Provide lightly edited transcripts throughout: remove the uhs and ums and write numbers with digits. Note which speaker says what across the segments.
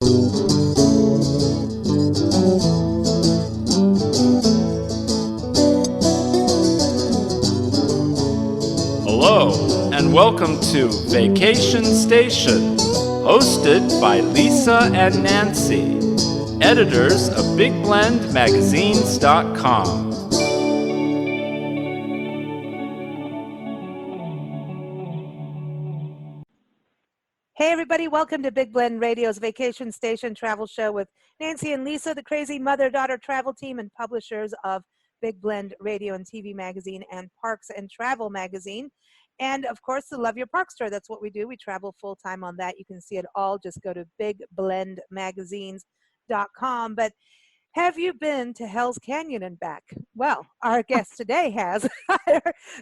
Speaker 1: Hello, and welcome to Vacation Station, hosted by Lisa and Nancy, editors of BigBlendMagazines.com.
Speaker 2: Hey everybody, welcome to Big Blend Radio's Vacation Station Travel Show with Nancy and Lisa, the crazy mother-daughter travel team and publishers of Big Blend Radio and TV Magazine and Parks and Travel Magazine. And of course, the Love Your Park Store. That's what we do. We travel full-time on that. You can see it all. Just go to bigblendmagazines.com. But have you been to Hell's Canyon and back? Well, our guest today has.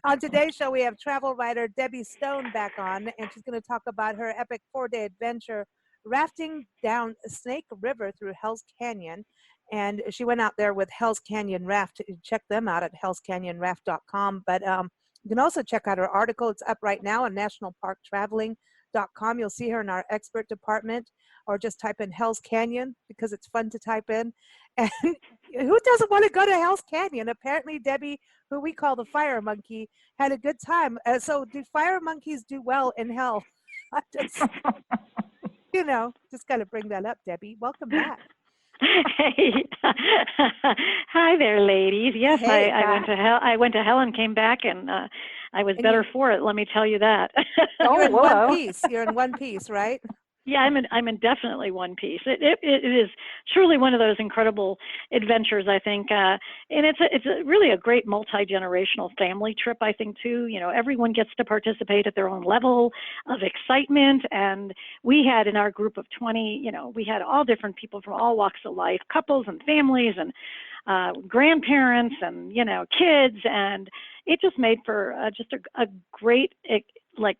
Speaker 2: On today's show, we have travel writer Debbie Stone back on, and she's going to talk about her epic 4-day adventure rafting down Snake River through Hell's Canyon. And she went out there with Hell's Canyon Raft. Check them out at hellscanyonraft.com. But you can also check out her article. It's up right now on nationalparktraveling.com. You'll see her in our expert department, or just type in Hell's Canyon because it's fun to type in. And who doesn't want to go to Hell's Canyon? Apparently, Debbie, who we call the fire monkey, had a good time. So do fire monkeys do well in hell? Just got to bring that up, Debbie. Welcome back.
Speaker 3: Hey, hi there, ladies. Yes,
Speaker 2: Hey,
Speaker 3: I went to hell. I went to hell and came back, and I was better for it. Let me tell you that.
Speaker 2: You're in one piece. You're in one piece, right?
Speaker 3: Yeah, I'm in definitely one piece. It is truly one of those incredible adventures, I think, and it's really a great multi-generational family trip, I think, too. You know, everyone gets to participate at their own level of excitement, and we had in our group of 20, we had all different people from all walks of life, couples and families and grandparents and kids, and it just made for just a great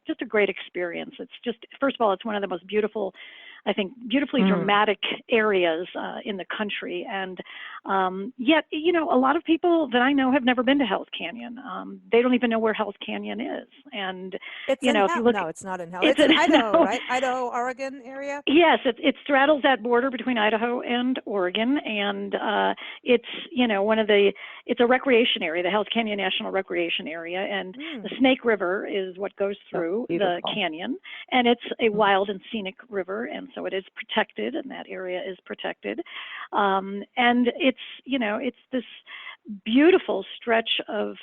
Speaker 3: just a great experience. It's just, first of all, it's one of the most beautiful, I think, beautifully dramatic areas in the country. And yet, a lot of people that I know have never been to Hell's Canyon. They don't even know where Hell's Canyon is. And,
Speaker 2: it's
Speaker 3: if you look.
Speaker 2: No, it's not in Hell. It's in Idaho, right? Idaho, Oregon area?
Speaker 3: Yes, it straddles that border between Idaho and Oregon. And it's, it's a recreation area, the Hell's Canyon National Recreation Area. And the Snake River is what goes through the canyon. And it's a wild and scenic river. And so it is protected, and that area is protected. And it's, it's this beautiful stretch of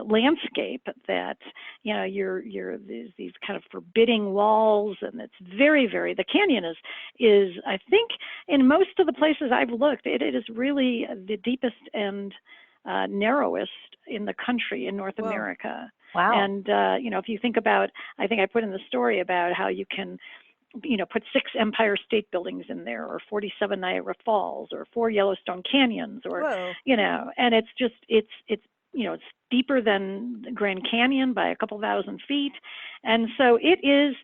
Speaker 3: landscape that, you're these kind of forbidding walls, and it's very, very, the canyon is I think in most of the places I've looked, it is really the deepest and narrowest in the country in North America.
Speaker 4: Wow.
Speaker 3: And, if you think about, I think I put in the story about how you can, put 6 Empire State Buildings in there, or 47 Niagara Falls, or 4 Yellowstone Canyons, or, and it's just, it's deeper than the Grand Canyon by a couple thousand feet. And so it is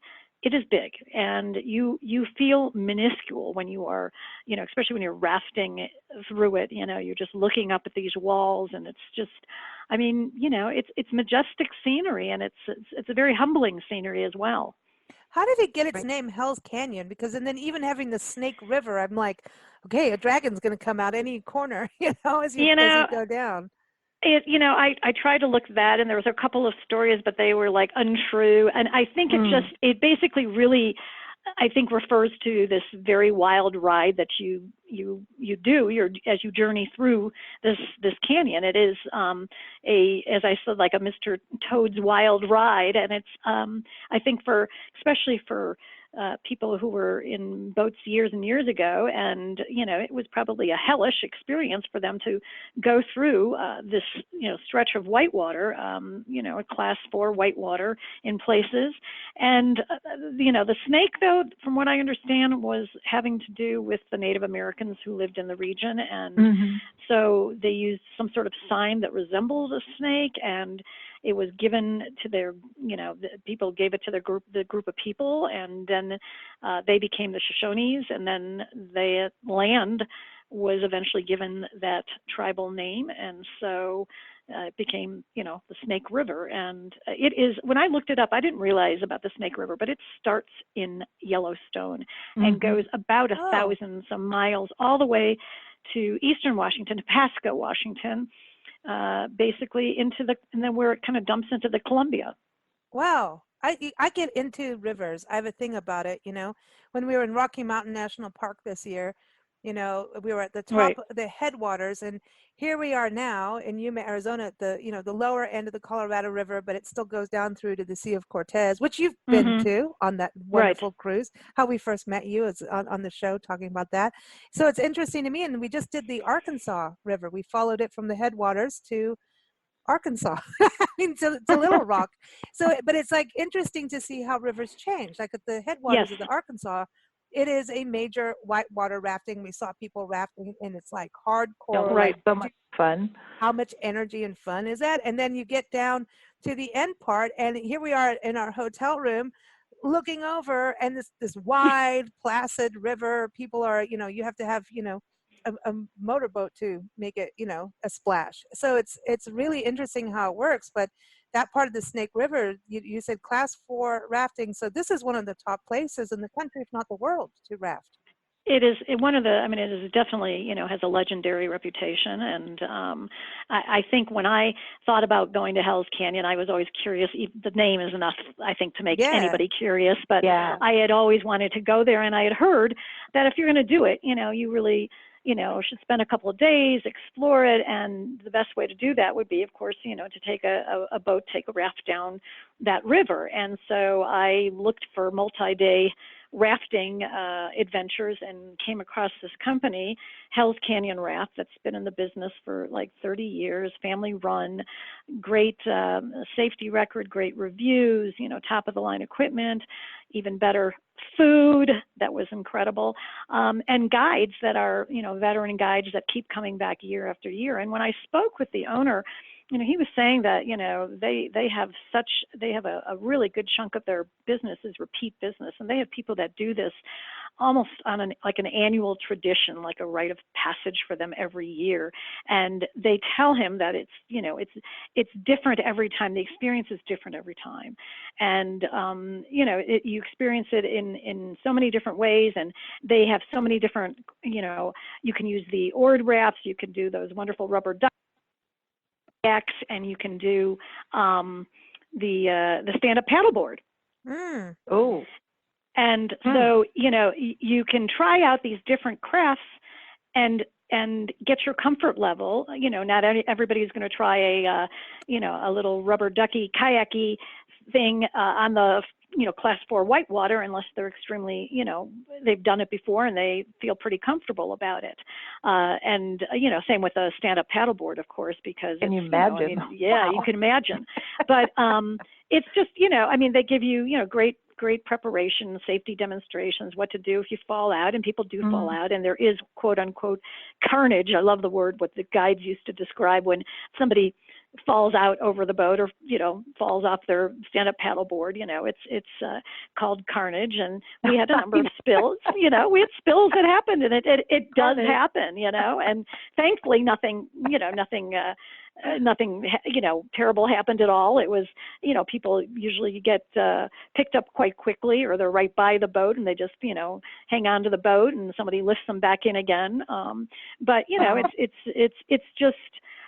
Speaker 3: big, and you feel minuscule when you are, especially when you're rafting through it, you're just looking up at these walls, and it's just, it's majestic scenery, and it's a very humbling scenery as well.
Speaker 2: How did it get its name Hell's Canyon? Because, and then even having the Snake River, I'm like, okay, a dragon's going to come out any corner, as you go down.
Speaker 3: I tried to look that, and there was a couple of stories, but they were like untrue. And I think it basically really, I think, refers to this very wild ride that you do as you journey through this canyon. It is as I said, like a Mr. Toad's Wild Ride, and it's I think especially for people who were in boats years and years ago, and it was probably a hellish experience for them to go through this stretch of whitewater, a class 4 whitewater in places. And the snake, though, from what I understand, was having to do with the Native Americans who lived in the region, and so they used some sort of sign that resembled a snake, and it was given to their, the people gave it to the group of people, and then they became the Shoshones, and then the land was eventually given that tribal name. And so it became, the Snake River. And it is, when I looked it up, I didn't realize about the Snake River, but it starts in Yellowstone and goes about
Speaker 2: Oh.
Speaker 3: 1,000 some miles all the way to eastern Washington, to Pasco, Washington, basically and then where it kind of dumps into the Columbia.
Speaker 2: Wow. I get into rivers. I have a thing about it, When we were in Rocky Mountain National Park this year, we were at the top,
Speaker 3: Right.
Speaker 2: the headwaters, and here we are now in Yuma, Arizona, at the, the lower end of the Colorado River, but it still goes down through to the Sea of Cortez, which you've been to on that wonderful cruise. How we first met you is on the show talking about that. So it's interesting to me. And we just did the Arkansas River. We followed it from the headwaters to Arkansas, I mean, to Little Rock. So, but it's like interesting to see how rivers change. Like at the headwaters
Speaker 3: Yes.
Speaker 2: of the Arkansas, it is a major whitewater rafting. We saw people rafting, and it's like hardcore.
Speaker 3: Right.
Speaker 4: So much fun.
Speaker 2: How much energy and fun is that? And then you get down to the end part, and here we are in our hotel room, looking over, and this wide, placid river. People are, you have to have, a motorboat to make it, a splash. So it's really interesting how it works. But that part of the Snake River, you said class 4 rafting. So this is one of the top places in the country, if not the world, to raft.
Speaker 3: It is one of the, I mean, it is definitely, has a legendary reputation. And I think when I thought about going to Hell's Canyon, I was always curious. The name is enough, I think, to make anybody curious. But I had always wanted to go there. And I had heard that if you're going to do it, you really, should spend a couple of days, explore it. And the best way to do that would be, of course, to take a boat, take a raft down that river. And so I looked for multi-day rafting adventures and came across this company, Hell's Canyon Raft, that's been in the business for like 30 years, family run, great safety record, great reviews, top of the line equipment, even better food that was incredible, and guides that are, veteran guides that keep coming back year after year. And when I spoke with the owner, he was saying that, they have a really good chunk of their business is repeat business. And they have people that do this almost on an annual tradition, like a rite of passage for them every year. And they tell him that it's different every time. The experience is different every time. And, you experience it in so many different ways. And they have so many different, you can use the oared rafts, you can do those wonderful rubber ducks, and you can do the stand-up paddleboard.
Speaker 4: Oh.
Speaker 3: And so, you can try out these different crafts and get your comfort level. Not everybody's going to try a little rubber ducky kayaky thing on the class 4 whitewater unless they're extremely, they've done it before and they feel pretty comfortable about it. And same with a stand-up paddleboard, of course, because
Speaker 4: can you imagine?
Speaker 3: Wow. You can imagine. But it's just, they give you, great preparation, safety demonstrations, what to do if you fall out, and people do fall out, and there is quote unquote carnage. I love the word, what the guides used to describe when somebody falls out over the boat or, falls off their stand-up paddleboard. It's called carnage. And we had a number of spills, we had spills that happened, and it does happen, and thankfully nothing terrible happened at all. It was, people usually get picked up quite quickly, or they're right by the boat and they just, hang on to the boat and somebody lifts them back in again. But, it's just,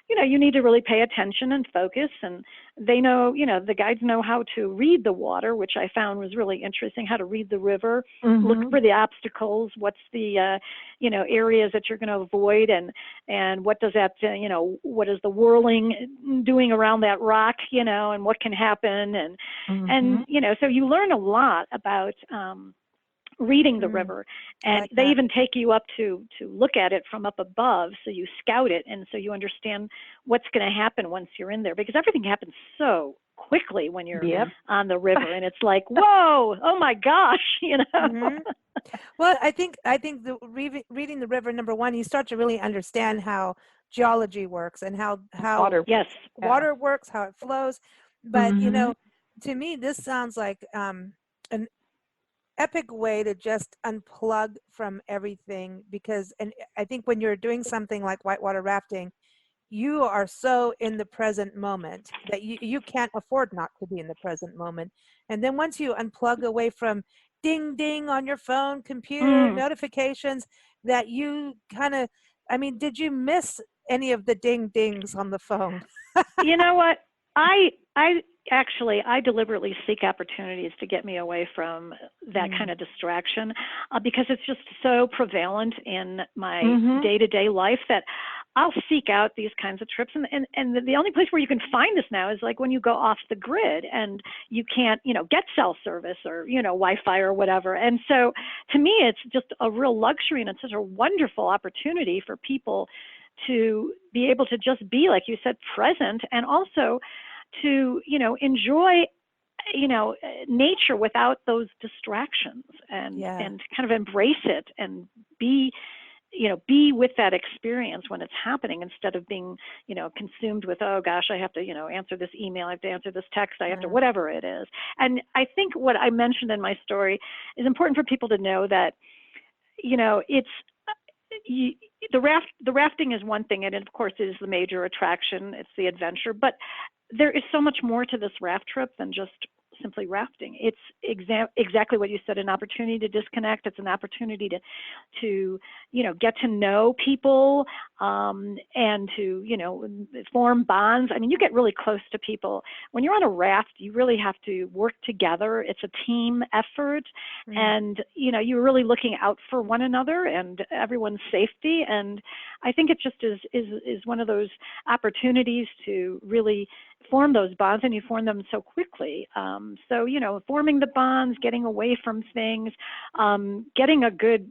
Speaker 3: you need to really pay attention and focus, and they know, the guides know how to read the water, which I found was really interesting, how to read the river, look for the obstacles, what's the, areas that you're going to avoid, and what does that, what is the whirling doing around that rock, and what can happen. And, so you learn a lot about, reading the river, and
Speaker 2: like
Speaker 3: they even take you up to look at it from up above, so you scout it, and so you understand what's going to happen once you're in there, because everything happens so quickly when you're on the river, and it's like, whoa, oh my gosh,
Speaker 2: Well, I think the reading the river, number one, you start to really understand how geology works and how water works, how it flows. But to me, this sounds like an epic way to just unplug from everything, because, and I think when you're doing something like whitewater rafting, you are so in the present moment that you can't afford not to be in the present moment. And then once you unplug away from ding ding on your phone, computer, notifications, that you kind of, I mean, did you miss any of the ding dings on the phone?
Speaker 3: You know what? I actually I deliberately seek opportunities to get me away from that kind of distraction because it's just so prevalent in my day-to-day life that I'll seek out these kinds of trips. And the only place where you can find this now is like when you go off the grid and you can't, get cell service or, Wi-Fi or whatever. And so to me, it's just a real luxury, and it's such a wonderful opportunity for people to be able to just be, like you said, present, and also to, enjoy, nature without those distractions, and kind of embrace it and be with that experience when it's happening, instead of being, consumed with, oh gosh, I have to, answer this email, I have to answer this text, I have to, whatever it is. And I think what I mentioned in my story is important for people to know that, it's, the rafting is one thing, and it, of course, is the major attraction. It's the adventure, but there is so much more to this raft trip than just simply rafting. It's exactly what you said, an opportunity to disconnect. It's an opportunity to get to know people, and to, form bonds. I mean, you get really close to people. When you're on a raft, you really have to work together. It's a team effort, and, you're really looking out for one another and everyone's safety. And I think it just is one of those opportunities to really form those bonds, and you form them so quickly. So, forming the bonds, getting away from things, getting a good,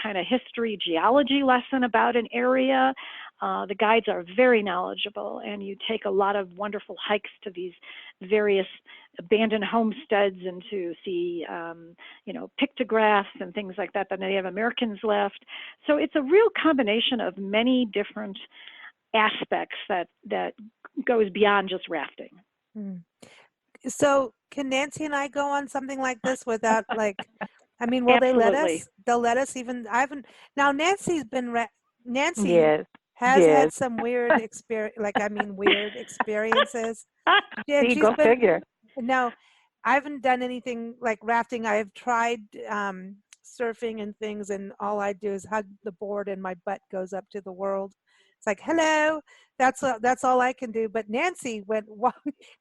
Speaker 3: kind of history, geology lesson about an area. The guides are very knowledgeable, and you take a lot of wonderful hikes to these various abandoned homesteads and to see, pictographs and things like that Native Americans left. So it's a real combination of many different aspects that goes beyond just rafting.
Speaker 2: So can Nancy and I go on something like this without, like, I mean, will
Speaker 3: Absolutely.
Speaker 2: they let us? They'll let us. Even I haven't. Now Nancy's been Nancy
Speaker 4: Yes.
Speaker 2: has had some weird weird experiences. Yeah,
Speaker 4: See,
Speaker 2: she's
Speaker 4: go
Speaker 2: been.
Speaker 4: figure.
Speaker 2: No, I haven't done anything like rafting. I have tried surfing and things, and all I do is hug the board, and my butt goes up to the world. It's like, hello. That's all I can do. But Nancy went.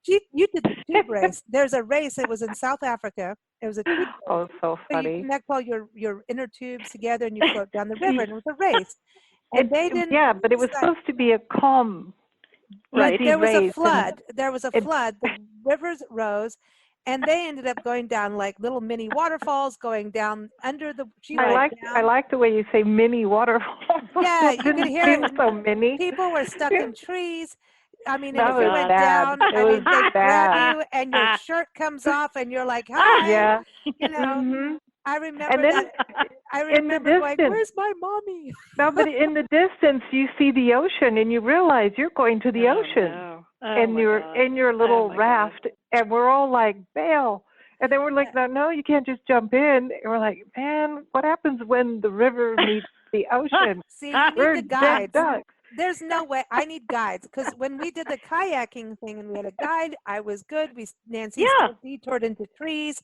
Speaker 2: You did the tube race. There's a race. It was in South Africa. It was a tube race.
Speaker 4: Oh, so
Speaker 2: So you
Speaker 4: funny.
Speaker 2: connect all your inner tubes together, and you float down the river. And it was a race. And they didn't.
Speaker 4: Yeah, but it was supposed to be a calm,
Speaker 2: But
Speaker 4: easy
Speaker 2: there was a
Speaker 4: race.
Speaker 2: flood. There was a flood. The rivers rose, and they ended up going down like little mini waterfalls, going down under the.
Speaker 4: I like the way you say mini waterfall.
Speaker 2: Yeah,
Speaker 4: It
Speaker 2: you could
Speaker 4: didn't
Speaker 2: hear
Speaker 4: seem
Speaker 2: it.
Speaker 4: so mini.
Speaker 2: People were stuck in trees. I mean, and
Speaker 4: That
Speaker 2: if you
Speaker 4: was
Speaker 2: went
Speaker 4: bad.
Speaker 2: down,
Speaker 4: It
Speaker 2: I
Speaker 4: was
Speaker 2: mean, they
Speaker 4: bad.
Speaker 2: grab you, and your shirt comes off, and you're like, "Hi,"
Speaker 4: Yeah.
Speaker 2: you know.
Speaker 4: Mhm.
Speaker 2: I remember
Speaker 4: And then
Speaker 2: that. I
Speaker 4: in the
Speaker 2: remember going,
Speaker 4: distance,
Speaker 2: "Where's my mommy?"
Speaker 4: no, but in the distance, you see the ocean, and you realize you're going to the ocean,
Speaker 3: No.
Speaker 4: and you're in your little raft, and we're all like, bail. And then we're like, no, you can't just jump in. And we're like, man, what happens when the river meets the ocean?
Speaker 2: See, you
Speaker 4: We're
Speaker 2: need the
Speaker 4: dead
Speaker 2: guides.
Speaker 4: ducks.
Speaker 2: There's no way. I need guides, because when we did the kayaking thing and we had a guide, I was good. Nancy still detoured into trees,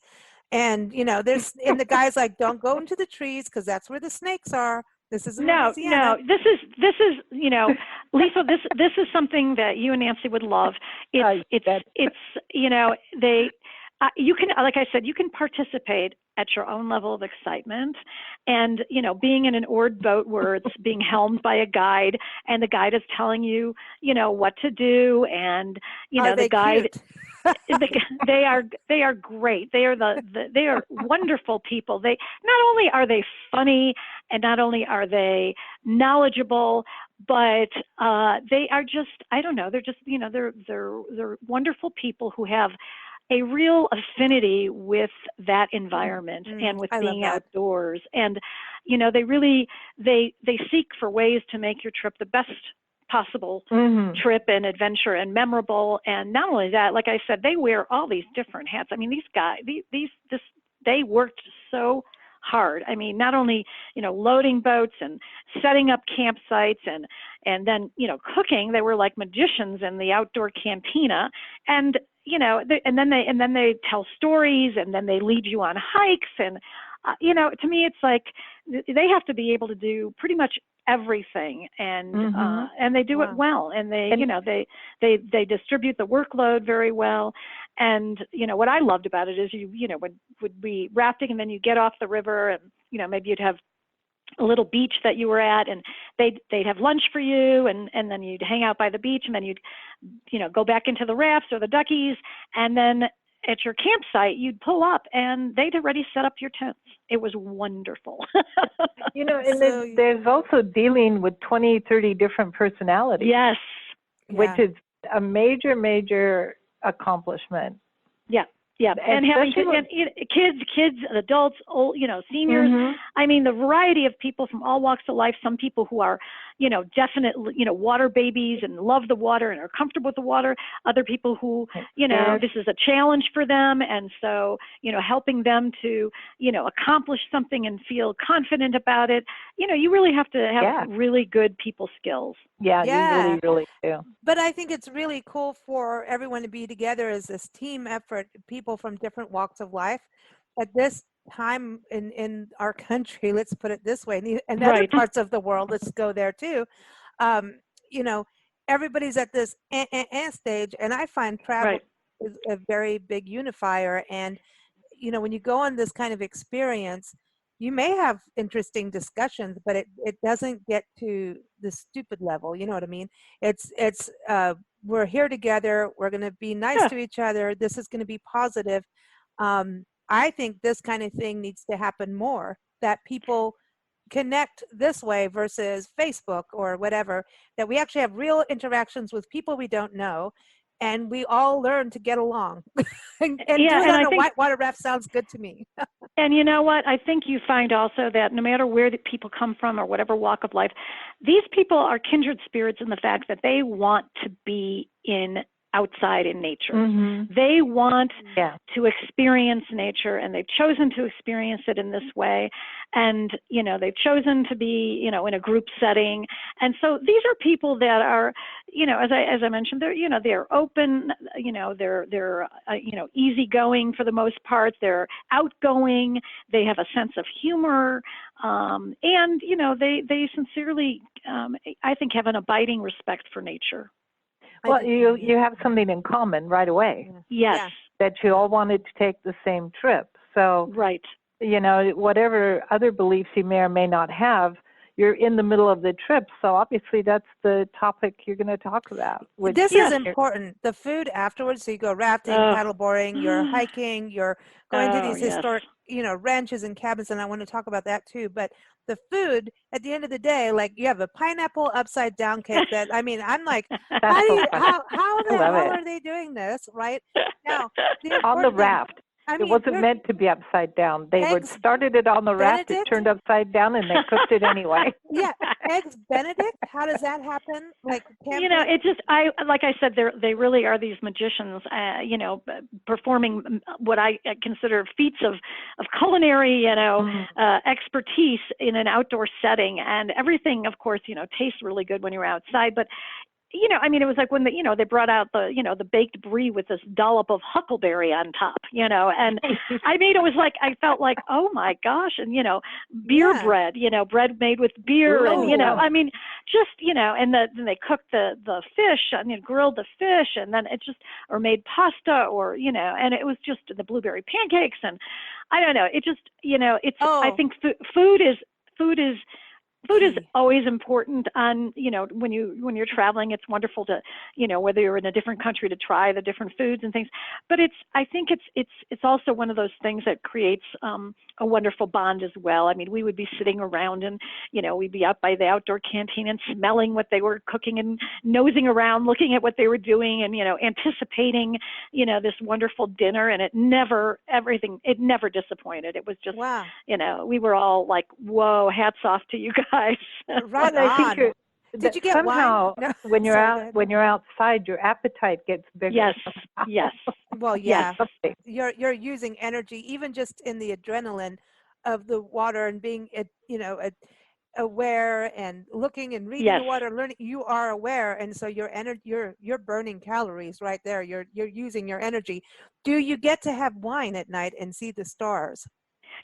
Speaker 2: and the guy's like, don't go into the trees because that's where the snakes are. This is Louisiana.
Speaker 3: No. This is Lisa. This is something that you and Nancy would love. It's you can, like I said, you can participate at your own level of excitement, and being in an oared boat where it's being helmed by a guide, and the guide is telling you what to do, and the guide. They are great. They are wonderful people. They not only are they funny, and not only are they knowledgeable, but they are just, I don't know, they're just, they're wonderful people who have a real affinity with that environment and with being outdoors. And they really they seek for ways to make your trip the best possible trip and adventure and memorable. And not only that, like I said, they wear all these different hats. I mean, these guys, they worked so hard. I mean, not only, loading boats and setting up campsites and then, cooking, they were like magicians in the outdoor cantina. And, and then they tell stories, and then they lead you on hikes. And, to me, it's like they have to be able to do pretty much everything, and they do it well, and they distribute the workload very well. And what I loved about it is would be rafting, and then you get off the river, and maybe you'd have a little beach that you were at, and they'd have lunch for you, and then you'd hang out by the beach, and then you'd go back into the rafts or the duckies, and then at your campsite you'd pull up and they'd already set up your tents. It was wonderful.
Speaker 4: And there's also dealing with 20, 30 different personalities.
Speaker 3: Yes.
Speaker 4: Which is a major accomplishment.
Speaker 3: Yeah. Yeah, and having kids, adults, old, seniors. I mean, the variety of people from all walks of life. Some people who are, definitely, water babies and love the water and are comfortable with the water. Other people who, this is a challenge for them, and so, helping them to, accomplish something and feel confident about it. You really have to have really good people skills.
Speaker 4: Yeah, you really do.
Speaker 2: But I think it's really cool for everyone to be together as this team effort, people from different walks of life at this time in our country. Let's put it this way, and other parts of the world, let's go there too. Everybody's at this stage, and I find travel is a very big unifier. And when you go on this kind of experience, you may have interesting discussions, but it doesn't get to the stupid level. You know what I mean? It's we're here together. We're going to be nice to each other. This is going to be positive. I think this kind of thing needs to happen more, that people connect this way versus Facebook or whatever, that we actually have real interactions with people we don't know, and we all learn to get along. and do it on a whitewater raft sounds good to me.
Speaker 3: And you know what? I think you find also that no matter where the people come from or whatever walk of life, these people are kindred spirits in the fact that they want to be outside in nature. They want to experience nature, and they've chosen to experience it in this way. And, they've chosen to be, in a group setting. And so these are people that are, as I mentioned, they're open, they're easygoing for the most part. They're outgoing. They have a sense of humor. And, they sincerely, I think, have an abiding respect for nature.
Speaker 4: Well, you have something in common right away.
Speaker 3: Yes.
Speaker 4: That you all wanted to take the same trip. So, whatever other beliefs you may or may not have, you're in the middle of the trip. So obviously that's the topic you're going to talk about.
Speaker 2: This is important. The food afterwards. So you go rafting, paddleboarding, you're hiking, you're going to these historic, ranches and cabins. And I want to talk about that too. But the food at the end of the day, like you have a pineapple upside down cake that, I'm like, how the hell are they doing this? Right now,
Speaker 4: on the raft. It wasn't meant to be upside down. They started it on the raft, it turned upside down, and they cooked it anyway.
Speaker 2: Yeah, eggs Benedict. How does that happen? Like,
Speaker 3: it just, like I said, they really are these magicians, performing what I consider feats of culinary, expertise in an outdoor setting. And everything, of course, tastes really good when you're outside, but it was like when they brought out the baked brie with this dollop of huckleberry on top, and it was like, I felt like, oh my gosh. And, beer bread, bread made with beer.
Speaker 2: Ooh.
Speaker 3: And, and then they cooked the fish, grilled the fish, and then or made pasta and it was just the blueberry pancakes. And I don't know, it just, I think food is always important on, when you're traveling. It's wonderful to, whether you're in a different country, to try the different foods and things. But I think it's also one of those things that creates a wonderful bond as well. We would be sitting around and, we'd be out by the outdoor canteen and smelling what they were cooking and nosing around, looking at what they were doing and, anticipating, this wonderful dinner. And it never disappointed. It was just, we were all like, whoa, hats off to you guys.
Speaker 2: Right on. Did you get
Speaker 4: somehow
Speaker 2: wine? No.
Speaker 4: when you're outside, your appetite gets bigger.
Speaker 3: Yes.
Speaker 2: Well, yeah. You're using energy, even just in the adrenaline of the water and being, aware and looking and reading
Speaker 3: Yes.
Speaker 2: the water, learning, you are aware, and so your energy, you're burning calories right there. You're using your energy. Do you get to have wine at night and see the stars?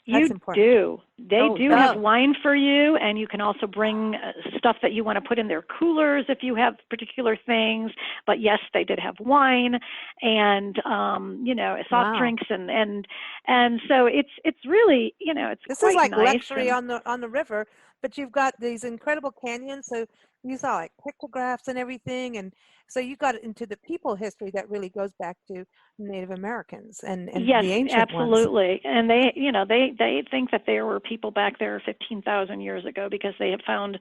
Speaker 2: That's
Speaker 3: You
Speaker 2: important.
Speaker 3: do. They do have
Speaker 2: Oh.
Speaker 3: wine for you, and you can also bring stuff that you want to put in their coolers if you have particular things. But yes, they did have wine and soft
Speaker 2: Wow.
Speaker 3: drinks and so it's really it's
Speaker 2: This is
Speaker 3: quite
Speaker 2: like
Speaker 3: nice.
Speaker 2: luxury on the river, but you've got these incredible canyons. So you saw like pictographs and everything, and so you got into the people history that really goes back to Native Americans and
Speaker 3: Yes,
Speaker 2: the ancient ones.
Speaker 3: absolutely. And they think that there were people back there 15,000 years ago because they have found,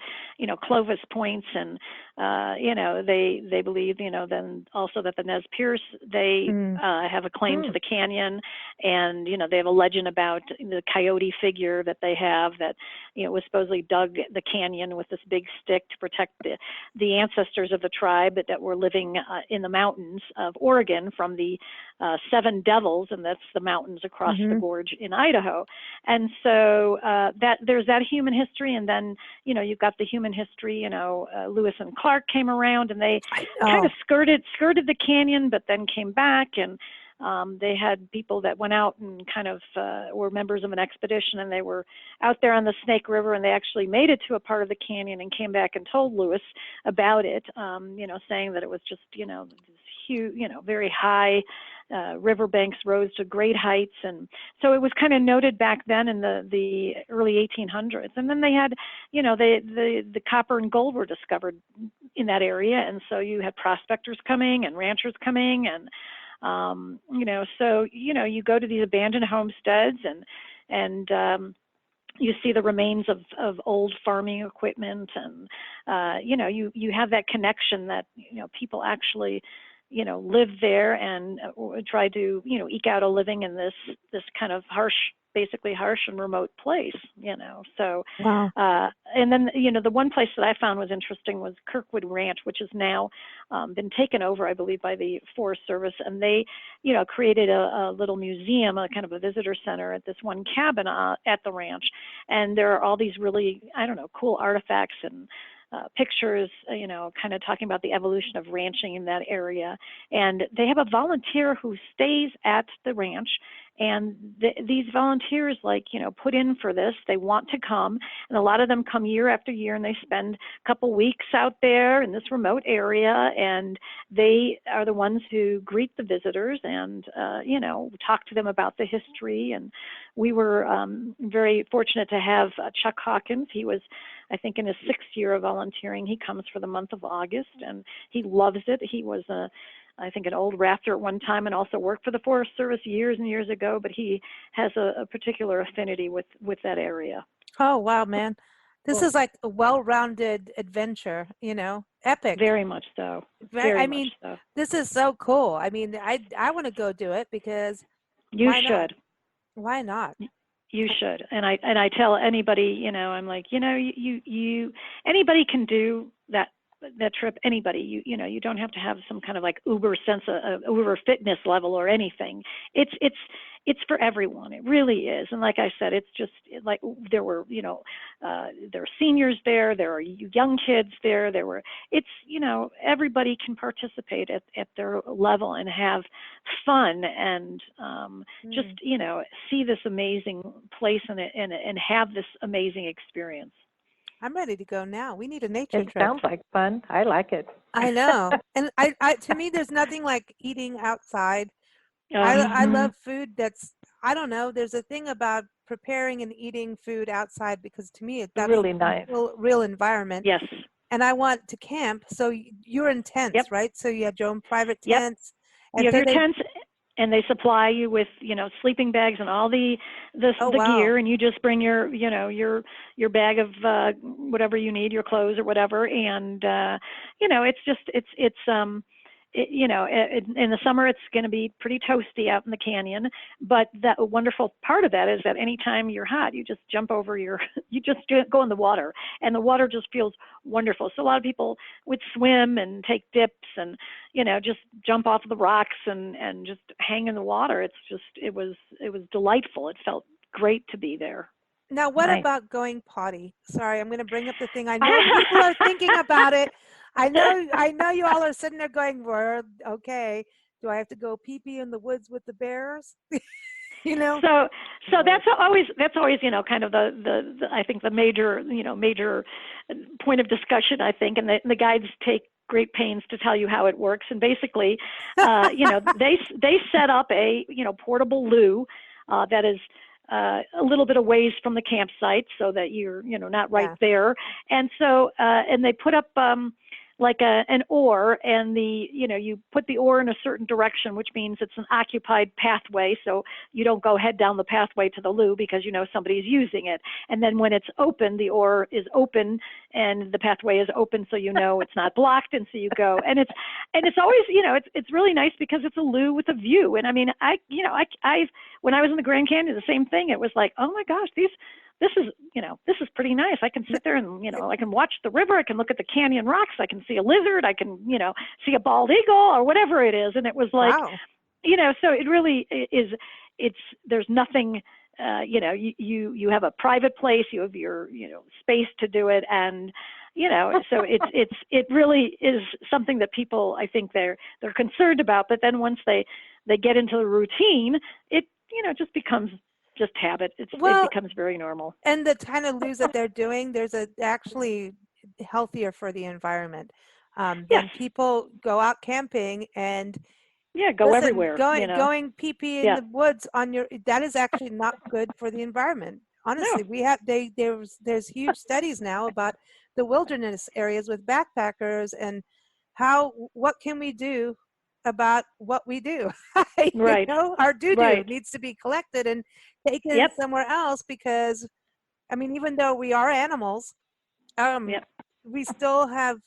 Speaker 3: Clovis points and they believe, then also that the Nez Perce, they have a claim to the canyon, and they have a legend about the coyote figure that they have that was supposedly dug the canyon with this big stick to protect the ancestors of the tribe that were living in the mountains of Oregon from the Seven Devils, and that's the mountains across the gorge in Idaho. And so that there's that human history, and then you've got the human history. Lewis and Clark came around, and they kind of skirted the canyon, but then came back, and they had people that went out and kind of were members of an expedition, and they were out there on the Snake River, and they actually made it to a part of the canyon and came back and told Lewis about it, saying that it was just, this huge, very high riverbanks rose to great heights. And so it was kind of noted back then in the early 1800s. And then they had, the copper and gold were discovered in that area. And so you had prospectors coming and ranchers coming, and so you go to these abandoned homesteads and you see the remains of old farming equipment, and you have that connection that people actually live there and try to eke out a living in this kind of basically harsh and remote place. So
Speaker 2: wow.
Speaker 3: And then the one place that I found was interesting was Kirkwood Ranch, which has now been taken over, I believe, by the Forest Service, and they created a little museum, a kind of a visitor center at this one cabin at the ranch, and there are all these really, I don't know, cool artifacts and pictures, kind of talking about the evolution of ranching in that area. And they have a volunteer who stays at the ranch, and these volunteers put in for this. They want to come, and a lot of them come year after year, and they spend a couple weeks out there in this remote area, and they are the ones who greet the visitors and talk to them about the history. And we were very fortunate to have Chuck Hawkins. He was, I think, in his 6th year of volunteering. He comes for the month of August, and he loves it. He was I think an old rafter at one time and also worked for the Forest Service years and years ago, but he has a particular affinity with that area.
Speaker 2: Oh, wow, man. This is like a well-rounded adventure, epic.
Speaker 3: Very much so.
Speaker 2: I mean, this is so cool. I mean, I want to go do it because
Speaker 3: you should.
Speaker 2: Why not?
Speaker 3: You should. And I tell anybody, I'm like, you anybody can do that trip. Anybody, you don't have to have some kind of like uber sense of uber fitness level or anything. It's for everyone. It really is. And like I said, it's just like there were, there are seniors there are young kids there. Everybody can participate at their level and have fun and just, see this amazing place and have this amazing experience.
Speaker 2: I'm ready to go now. We need a nature trip.
Speaker 4: It sounds like fun. I like it.
Speaker 2: I know. And to me, there's nothing like eating outside. I love food that's, I don't know, there's a thing about preparing and eating food outside because to me, that's
Speaker 4: really nice.
Speaker 2: Real environment.
Speaker 3: Yes.
Speaker 2: And I want to camp. So you're in tents, right? So you have your own private tents.
Speaker 3: And you have your tents. And they supply you with, sleeping bags and all the gear, and you just bring your bag of whatever you need, your clothes or whatever, and in the summer it's going to be pretty toasty out in the canyon, but that wonderful part of that is that anytime you're hot, you just jump over you just go in the water, and the water just feels wonderful. So a lot of people would swim and take dips and just jump off the rocks and just hang in the water. It was delightful. It felt great to be there.
Speaker 2: Now, what
Speaker 4: Nice.
Speaker 2: about going potty? Sorry, I'm going to bring up the thing. I know people are thinking about it. I know you all are sitting there going, well, okay, do I have to go pee pee in the woods with the bears? You know?
Speaker 3: So that's always kind of the I think the major point of discussion, I think, and the guides take great pains to tell you how it works. And basically, they set up a portable loo that is a little bit of ways from the campsite, so that you're not right there. And so and they put up like an oar, and you put the oar in a certain direction, which means it's an occupied pathway, so you don't go head down the pathway to the loo because somebody's using it. And then when it's open, the oar is open and the pathway is open, so it's not blocked, and so you go. And it's always it's really nice because it's a loo with a view. And I mean, I when I was in the Grand Canyon, the same thing. It was like, oh my gosh, this is pretty nice. I can sit there and, I can watch the river. I can look at the canyon rocks. I can see a lizard. I can, see a bald eagle or whatever it is. And it was like,
Speaker 2: Wow.
Speaker 3: So it really is, there's nothing, you have a private place, you have your, space to do it. And, so it really is something that people, I think they're concerned about. But then once they get into the routine, it, just becomes just habit. It becomes very normal.
Speaker 2: And the kind of loos that they're doing, there's actually healthier for the environment. Then people go out camping and
Speaker 3: go everywhere.
Speaker 2: Going pee pee in the woods that is actually not good for the environment. Honestly, we have there's huge studies now about the wilderness areas with backpackers and what can we do about what we do.
Speaker 3: Right.
Speaker 2: Our doo-doo needs to be collected and taken somewhere else, because I mean, even though we are animals, we still have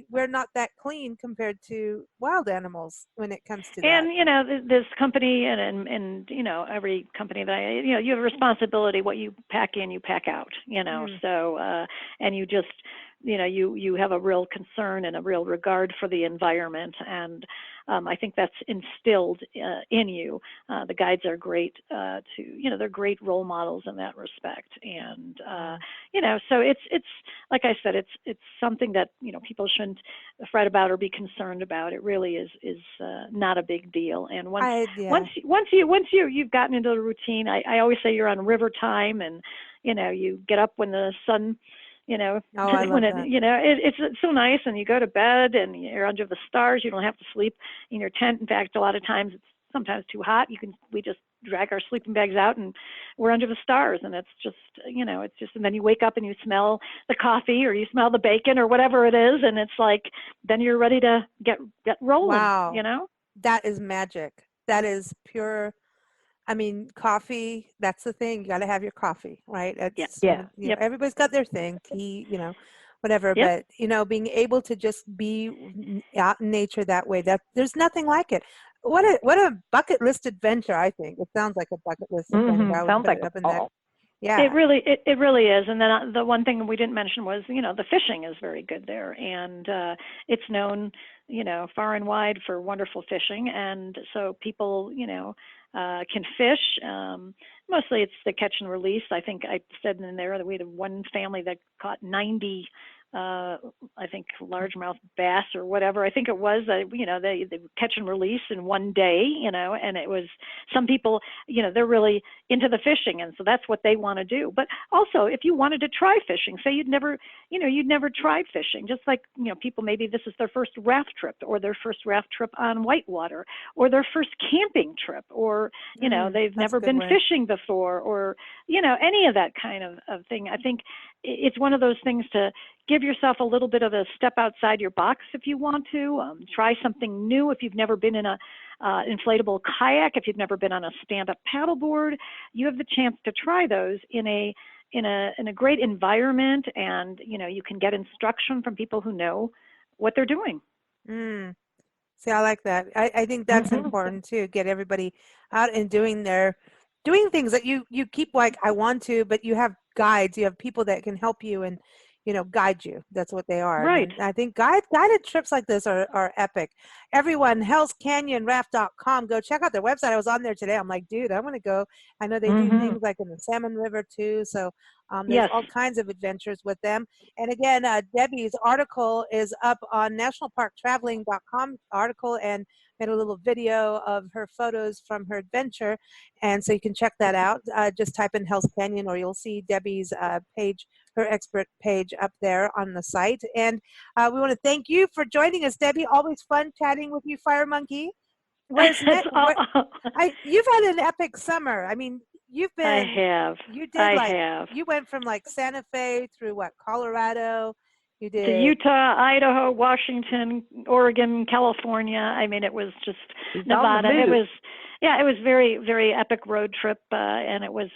Speaker 2: we're not that clean compared to wild animals when it comes to that.
Speaker 3: And this company and every company that you have a responsibility. What you pack in, you pack out. So and you just you have a real concern and a real regard for the environment, and I think that's instilled in you. The guides are great they're great role models in that respect. And so it's like I said, it's something that people shouldn't fret about or be concerned about. It really is not a big deal. And once you've gotten into the routine, I always say you're on river time, and you get up when the sun
Speaker 2: I love
Speaker 3: when
Speaker 2: that.
Speaker 3: it's so nice, and you go to bed and you're under the stars. You don't have to sleep in your tent. In fact, a lot of times it's sometimes too hot. We just drag our sleeping bags out and we're under the stars, and it's just and then you wake up and you smell the coffee or you smell the bacon or whatever it is, and it's like then you're ready to get rolling.
Speaker 2: Wow. That is magic. That is pure. I mean, coffee, that's the thing. You got to have your coffee, right? Everybody's got their thing, tea, whatever. But, being able to just be out in nature that way, that there's nothing like it. What a bucket list adventure, I think. It sounds like a bucket list adventure.
Speaker 4: Sounds like
Speaker 2: Yeah.
Speaker 3: It really is. And then the one thing we didn't mention was, the fishing is very good there, and it's known, far and wide for wonderful fishing. And so people, can fish. Mostly it's the catch and release. I think I said in there that we had one family that caught 90 I think largemouth bass or whatever. I think it was, they catch and release in one day, and it was some people, they're really into the fishing. And so that's what they want to do. But also if you wanted to try fishing, say you'd never tried fishing, just like, people, maybe this is their first raft trip or their first raft trip on whitewater or their first camping trip, or, they've never been fishing before, or, any of that kind of thing. I think it's one of those things to give yourself a little bit of a step outside your box if you want to. Try something new if you've never been in a inflatable kayak, if you've never been on a stand-up paddleboard. You have the chance to try those in a great environment, and you can get instruction from people who know what they're doing.
Speaker 2: See, I like that. I think that's important too. Get everybody out and doing things that you keep like, I want to, but you have guides, you have people that can help you, and guide you. That's what they are.
Speaker 3: Right.
Speaker 2: And I think guided trips like this are epic. Everyone, hellscanyonraft.com. Go check out their website. I was on there today. I'm like, dude, I want to go. I know they do things like in the Salmon River too. So there's all kinds of adventures with them. And again, Debbie's article is up on nationalparktraveling.com article, and made a little video of her photos from her adventure. And so you can check that out. Just type in Hell's Canyon, or you'll see Debbie's page, her expert page up there on the site. And we want to thank you for joining us, Debbie. Always fun chatting with you, Fire Monkey. You've had an epic summer. I mean, you've been.
Speaker 3: I have.
Speaker 2: You did You went from like Santa Fe through Colorado. You did.
Speaker 3: To Utah, Idaho, Washington, Oregon, California. I mean, it was just Nevada. It was very, very epic road trip, and it was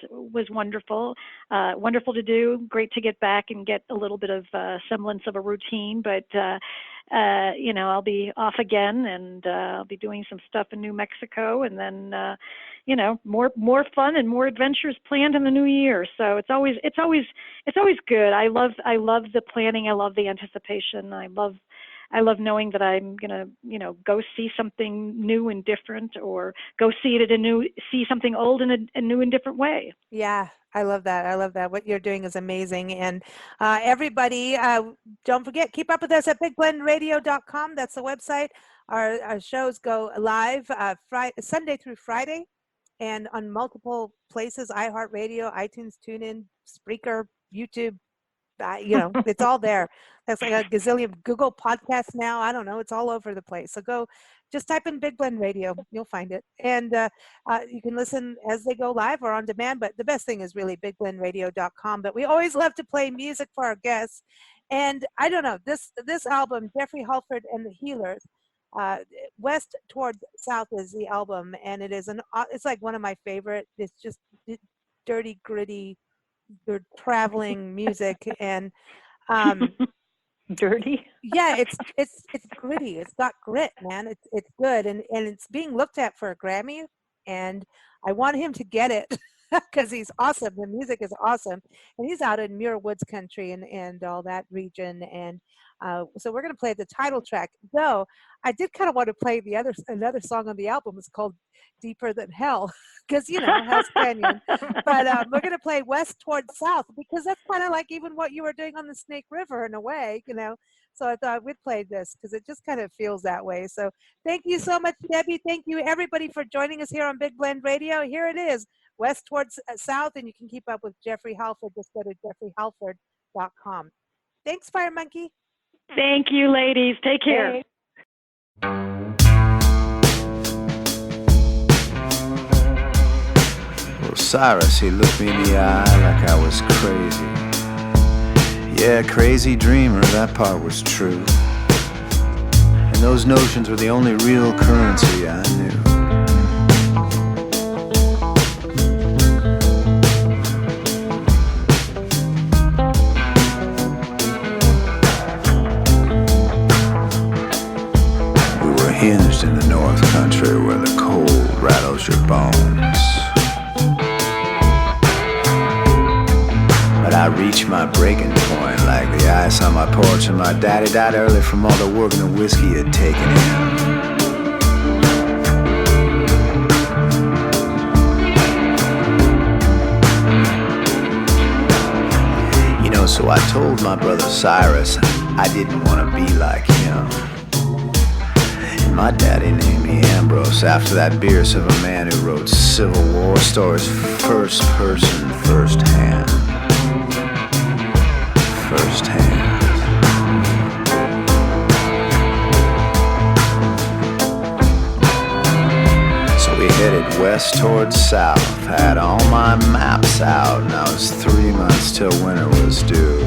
Speaker 3: wonderful. Wonderful to do. Great to get back and get a little bit of semblance of a routine. But I'll be off again, and I'll be doing some stuff in New Mexico, and then more fun and more adventures planned in the new year. So it's always good. I love the planning. I love the anticipation. I love knowing that I'm gonna go see something new and different, or go see something old in a new and different way.
Speaker 2: Yeah, I love that. What you're doing is amazing. And everybody, don't forget, keep up with us at bigblendradio.com. That's the website. Our shows go live Sunday through Friday, and on multiple places: iHeartRadio, iTunes, TuneIn, Spreaker, YouTube. It's all there. That's like a gazillion Google podcasts now. I don't know. It's all over the place. So just type in Big Blend Radio. You'll find it. And you can listen as they go live or on demand. But the best thing is really bigblendradio.com. But we always love to play music for our guests. And I don't know, this album, Jeffrey Halford and the Healers, West Toward South is the album. And it's like one of my favorite. It's just dirty, gritty, they're traveling music, and
Speaker 4: dirty.
Speaker 2: Yeah, it's gritty. It's got grit, man. It's good, and it's being looked at for a Grammy, and I want him to get it because he's awesome. The music is awesome, and he's out in Muir Woods country and all that region, and so we're gonna play the title track. Though I did kind of want to play another song on the album. It's called Deeper Than Hell, because Hell's Canyon. But we're gonna play West Toward South, because that's kind of like even what you were doing on the Snake River in a way, So I thought we'd play this because it just kind of feels that way. So thank you so much, Debbie. Thank you everybody for joining us here on Big Blend Radio. Here it is, West Towards South, and you can keep up with Jeffrey Halford. Just go to jeffreyhalford.com. Thanks, Fire Monkey.
Speaker 3: Thank you, ladies. Take care.
Speaker 4: Hey.
Speaker 5: Well, Cyrus, he looked me in the eye like I was crazy. Yeah, crazy dreamer, that part was true. And those notions were the only real currency I knew. Hinged in the North Country where the cold rattles your bones. But I reached my breaking point like the ice on my porch, and my daddy died early from all the work and the whiskey he had taken in. So I told my brother Cyrus I didn't want to be like him. My daddy named me Ambrose after that Bierce of a man who wrote Civil War stories first person, first hand. First hand. So we headed west towards south, had all my maps out, and I was 3 months till winter was due.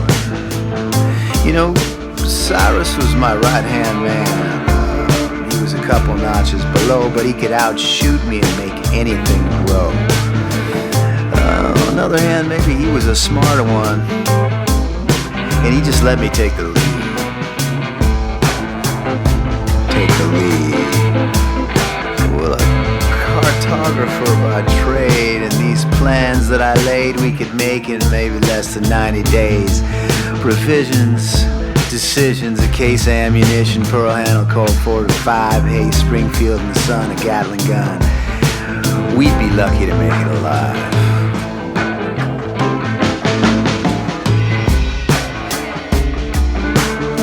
Speaker 5: Cyrus was my right-hand man. He was a couple notches below, but he could outshoot me and make anything grow. On the other hand, maybe he was a smarter one, and he just let me take the lead. Take the lead. Well, a cartel cartographer by trade, and these plans that I laid we could make in maybe less than 90 days. Provisions, decisions, a case of ammunition, pearl handle, Colt 45, hay, Springfield in the sun, a Gatling gun. We'd be lucky to make it alive.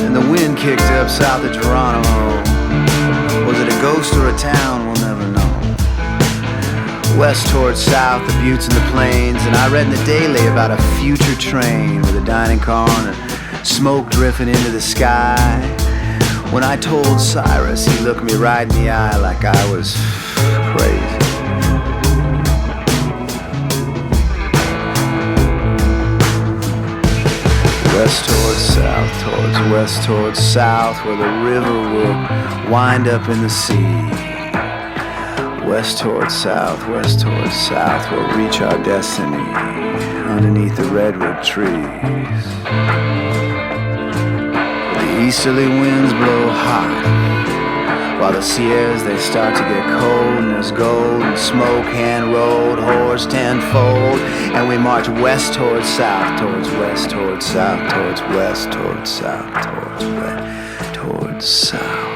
Speaker 5: And the wind kicked up south of Toronto. Was it a ghost or a town? We'll never know. West towards south, the buttes and the plains, and I read in the daily about a future train with a dining car and smoke drifting into the sky. When I told Cyrus, he looked me right in the eye like I was crazy. West towards south, towards west towards south, where the river will wind up in the sea. West towards south, we'll reach our destiny underneath the redwood trees. The easterly winds blow hot, while the Sierras, they start to get cold, and there's gold and smoke, hand-rolled, horse tenfold, and we march west towards south, towards west towards south, towards west towards south, towards west towards south.